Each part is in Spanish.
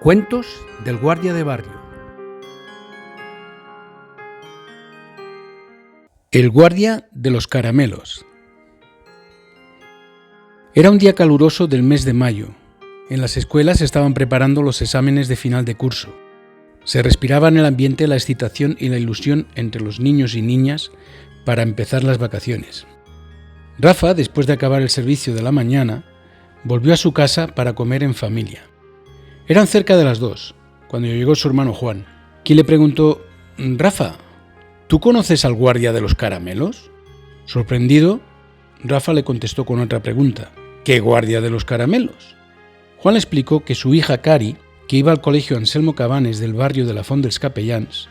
Cuentos del guardia de barrio. El guardia de los caramelos. Era un día caluroso del mes de mayo. En las escuelas se estaban preparando los exámenes de final de curso. Se respiraba en el ambiente la excitación y la ilusión entre los niños y niñas para empezar las vacaciones. Rafa, después de acabar el servicio de la mañana, volvió a su casa para comer en familia. Eran cerca de las 2, cuando llegó su hermano Juan, quien le preguntó: «Rafa, ¿tú conoces al guardia de los caramelos?». Sorprendido, Rafa le contestó con otra pregunta: «¿Qué guardia de los caramelos?». Juan le explicó que su hija Cari, que iba al colegio Anselmo Cabanes del barrio de la Font dels Capellans,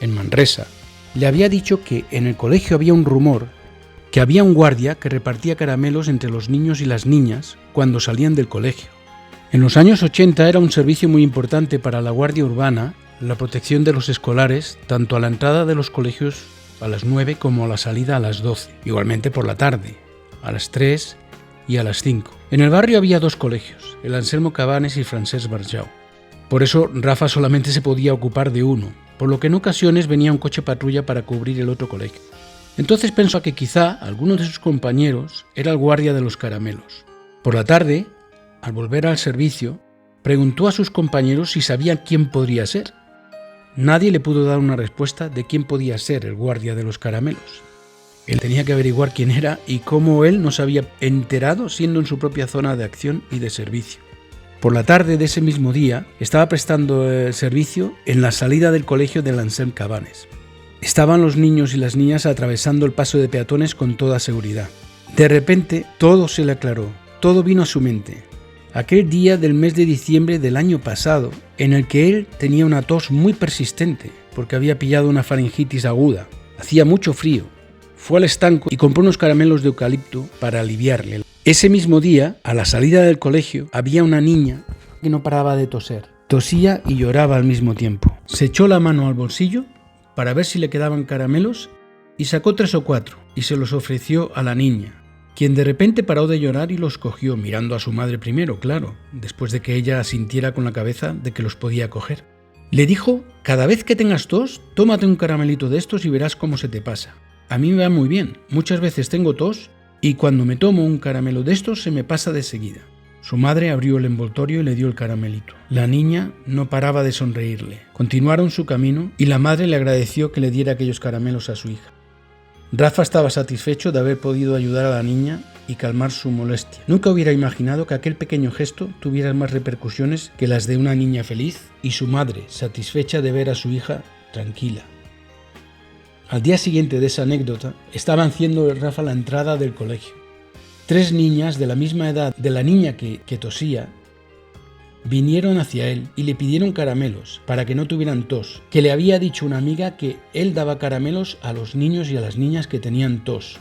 en Manresa, le había dicho que en el colegio había un rumor que había un guardia que repartía caramelos entre los niños y las niñas cuando salían del colegio. En los años 80 era un servicio muy importante para la Guardia Urbana la protección de los escolares, tanto a la entrada de los colegios a las 9 como a la salida a las 12, igualmente por la tarde, a las 3 y a las 5. En el barrio había 2 colegios, el Anselmo Cabanes y Francesc Barjau. Por eso Rafa solamente se podía ocupar de uno, por lo que en ocasiones venía un coche patrulla para cubrir el otro colegio. Entonces pensó que quizá alguno de sus compañeros era el guardia de los caramelos. Por la tarde, al volver al servicio, preguntó a sus compañeros si sabían quién podría ser. Nadie le pudo dar una respuesta de quién podía ser el guardia de los caramelos. Él tenía que averiguar quién era y cómo él no se había enterado siendo en su propia zona de acción y de servicio. Por la tarde de ese mismo día, estaba prestando el servicio en la salida del colegio de Anselmo Cabanes. Estaban los niños y las niñas atravesando el paso de peatones con toda seguridad. De repente, todo se le aclaró, todo vino a su mente. Aquel día del mes de diciembre del año pasado, en el que él tenía una tos muy persistente, porque había pillado una faringitis aguda. Hacía mucho frío. Fue al estanco y compró unos caramelos de eucalipto para aliviarle. Ese mismo día, a la salida del colegio, había una niña que no paraba de toser. Tosía y lloraba al mismo tiempo. Se echó la mano al bolsillo para ver si le quedaban caramelos y sacó 3 o 4 y se los ofreció a la niña, quien de repente paró de llorar y los cogió, mirando a su madre primero, claro, después de que ella asintiera con la cabeza de que los podía coger. Le dijo: «Cada vez que tengas tos, tómate un caramelito de estos y verás cómo se te pasa. A mí me va muy bien, muchas veces tengo tos y cuando me tomo un caramelo de estos se me pasa de seguida». Su madre abrió el envoltorio y le dio el caramelito. La niña no paraba de sonreírle. Continuaron su camino y la madre le agradeció que le diera aquellos caramelos a su hija. Rafa estaba satisfecho de haber podido ayudar a la niña y calmar su molestia. Nunca hubiera imaginado que aquel pequeño gesto tuviera más repercusiones que las de una niña feliz y su madre satisfecha de ver a su hija tranquila. Al día siguiente de esa anécdota, estaba haciendo Rafa la entrada del colegio. 3 niñas de la misma edad de la niña que tosía vinieron hacia él y le pidieron caramelos para que no tuvieran tos, que le había dicho una amiga que él daba caramelos a los niños y a las niñas que tenían tos.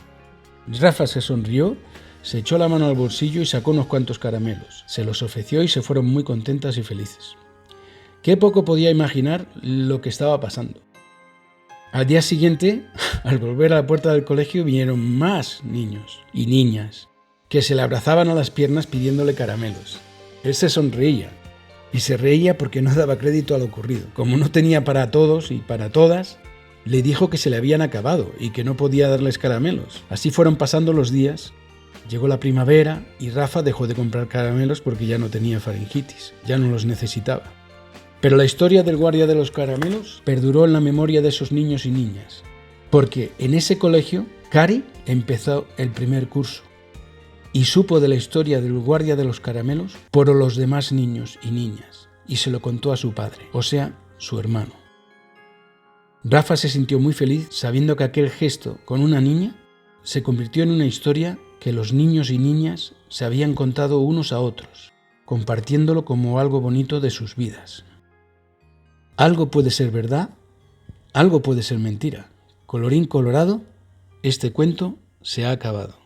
Rafa se sonrió, se echó la mano al bolsillo y sacó unos cuantos caramelos. Se los ofreció y se fueron muy contentas y felices. Qué poco podía imaginar lo que estaba pasando. Al día siguiente, al volver a la puerta del colegio, vinieron más niños y niñas que se le abrazaban a las piernas pidiéndole caramelos. Él se sonreía y se reía porque no daba crédito a lo ocurrido. Como no tenía para todos y para todas, le dijo que se le habían acabado y que no podía darles caramelos. Así fueron pasando los días. Llegó la primavera y Rafa dejó de comprar caramelos porque ya no tenía faringitis, ya no los necesitaba. Pero la historia del guardia de los caramelos perduró en la memoria de esos niños y niñas, porque en ese colegio Cari empezó el primer curso y supo de la historia del guardia de los caramelos por los demás niños y niñas, y se lo contó a su padre, o sea, su hermano. Rafa se sintió muy feliz sabiendo que aquel gesto con una niña se convirtió en una historia que los niños y niñas se habían contado unos a otros, compartiéndolo como algo bonito de sus vidas. Algo puede ser verdad, algo puede ser mentira. Colorín colorado, este cuento se ha acabado.